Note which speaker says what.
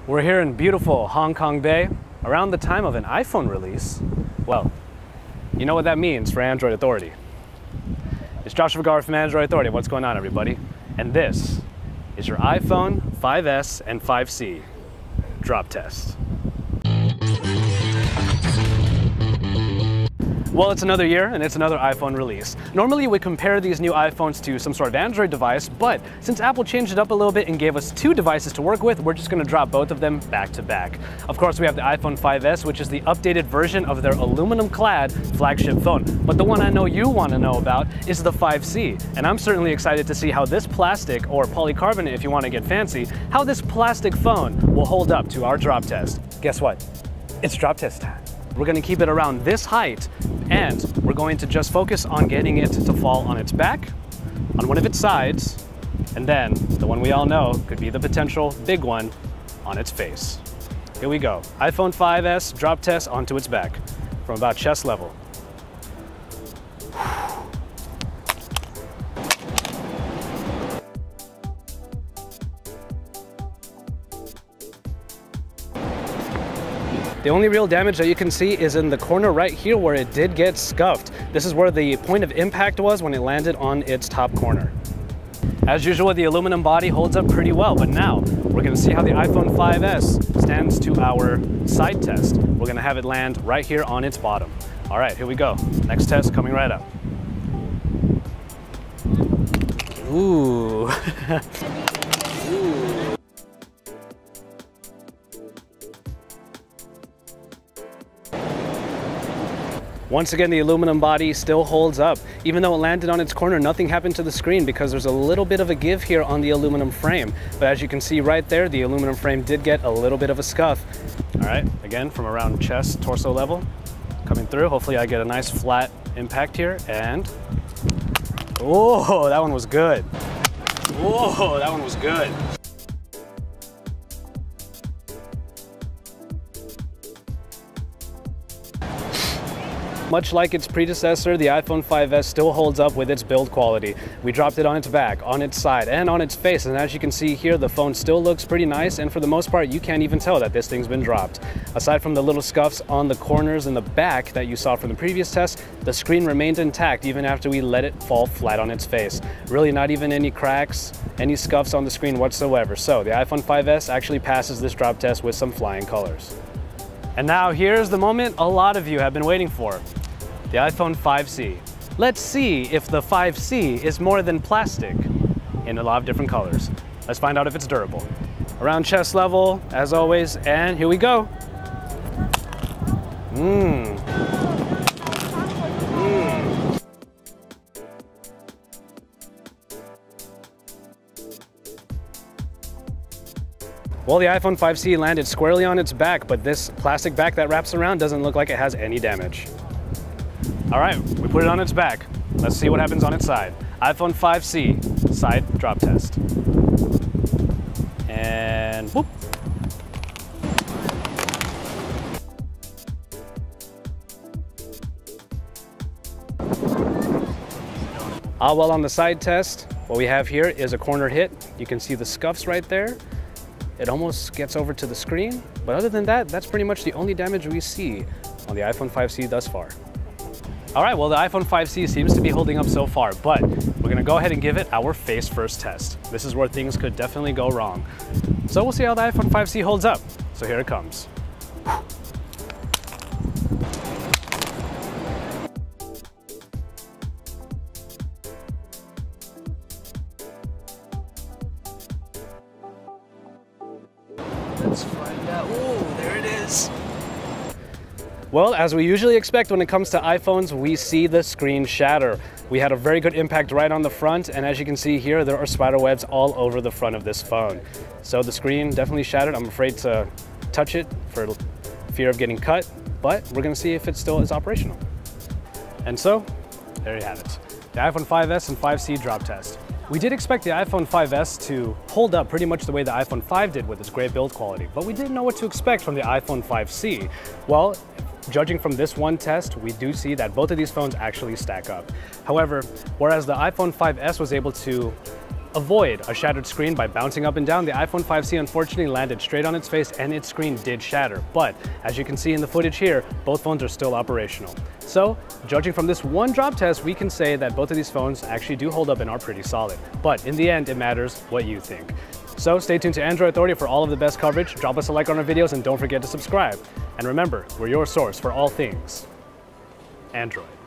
Speaker 1: We're here in beautiful Hong Kong Bay around the time of an iPhone release. Well, you know what that means for Android Authority. It's Joshua Vergara from Android Authority. What's going on, everybody? And this is your iPhone 5S and 5C drop test. Well, it's another year and it's another iPhone release. Normally we compare these new iPhones to some sort of Android device, but since Apple changed it up a little bit and gave us two devices to work with, we're just going to drop both of them back to back. Of course, we have the iPhone 5S, which is the updated version of their aluminum-clad flagship phone. But the one I know you want to know about is the 5C, and I'm certainly excited to see how this plastic, or polycarbonate if you want to get fancy, how this plastic phone will hold up to our drop test. Guess what? It's drop test time. We're going to keep it around this height, and we're going to just focus on getting it to fall on its back, on one of its sides, and then the one we all know could be the potential big one, on its face. Here we go. iPhone 5S drop test onto its back from about chest level. The only real damage that you can see is in the corner right here where it did get scuffed. This is where the point of impact was when it landed on its top corner. As usual, the aluminum body holds up pretty well, but now we're going to see how the iPhone 5S stands to our side test. We're going to have it land right here on its bottom. All right, here we go. Next test coming right up. Ooh. Ooh. Once again, the aluminum body still holds up. Even though it landed on its corner, nothing happened to the screen because there's a little bit of a give here on the aluminum frame. But as you can see right there, the aluminum frame did get a little bit of a scuff. All right, again, from around chest, torso level, coming through. Hopefully I get a nice flat impact here, and oh, that one was good. Whoa, that one was good. Much like its predecessor, the iPhone 5S still holds up with its build quality. We dropped it on its back, on its side, and on its face, and as you can see here, the phone still looks pretty nice, and for the most part, you can't even tell that this thing's been dropped. Aside from the little scuffs on the corners and the back that you saw from the previous test, the screen remained intact even after we let it fall flat on its face. Really not even any cracks, any scuffs on the screen whatsoever. So the iPhone 5S actually passes this drop test with some flying colors. And now here's the moment a lot of you have been waiting for. The iPhone 5C. Let's see if the 5C is more than plastic in a lot of different colors. Let's find out if it's durable. Around chest level, as always, and here we go. Well, the iPhone 5C landed squarely on its back, but this plastic back that wraps around doesn't look like it has any damage. All right, we put it on its back. Let's see what happens on its side. iPhone 5C, side drop test. And whoop. Well, on the side test, what we have here is a cornered hit. You can see the scuffs right there. It almost gets over to the screen, but other than that, that's pretty much the only damage we see on the iPhone 5C thus far. All right, well, the iPhone 5C seems to be holding up so far, but we're gonna go ahead and give it our face first test. This is where things could definitely go wrong. So we'll see how the iPhone 5C holds up. So here it comes. Let's find out. Oh, there it is. Well, as we usually expect when it comes to iPhones, we see the screen shatter. We had a very good impact right on the front, and as you can see here, there are spider webs all over the front of this phone. So the screen definitely shattered. I'm afraid to touch it for fear of getting cut, but we're gonna see if it still is operational. And so, there you have it. The iPhone 5S and 5C drop test. We did expect the iPhone 5S to hold up pretty much the way the iPhone 5 did with its great build quality, but we didn't know what to expect from the iPhone 5C. Well, judging from this one test, we do see that both of these phones actually stack up. However, whereas the iPhone 5S was able to avoid a shattered screen by bouncing up and down. The iPhone 5C unfortunately landed straight on its face and its screen did shatter. But as you can see in the footage here, both phones are still operational. So, judging from this one drop test, we can say that both of these phones actually do hold up and are pretty solid. But in the end, it matters what you think. So stay tuned to Android Authority for all of the best coverage. Drop us a like on our videos and don't forget to subscribe. And remember, we're your source for all things Android.